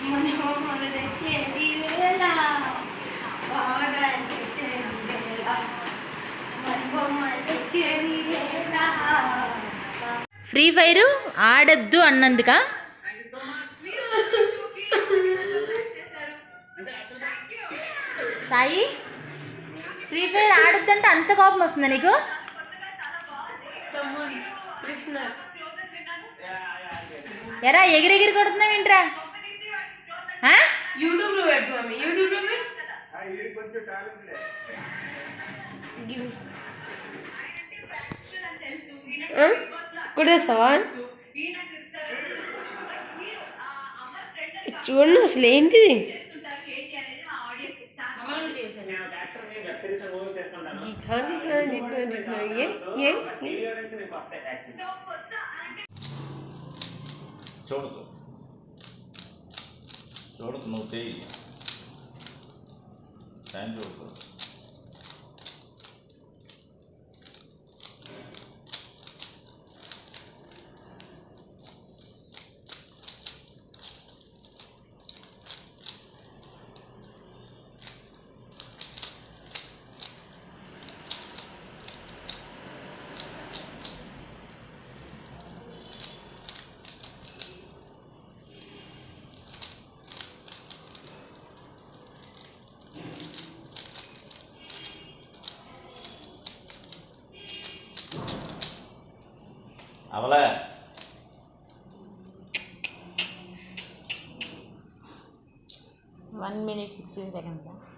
మనోమల తెచ్చేది వేళ బాగా తెచ్చేది వేళ మనోమల తెచ్చేది వేళ. ఫ్రీ ఫైర్ ఆడద్దు అన్నందుక సాయి ఫ్రీ ఫైర్ ఆడొద్దంటే అంత కోపం వస్తుందా నీకు? ఎరా ఎగిరెగిరి కొడుతున్నావు ఏంట్రా? యూట్యూబ్లో పెడతాం. యూట్యూబ్లో కొడేస్తావా? చూడండి అసలు ఏంటిది. చూడదు చూడదు నువ్వు చెయ్యి టైం చూడదు. అవలే 1 minute 16 seconds.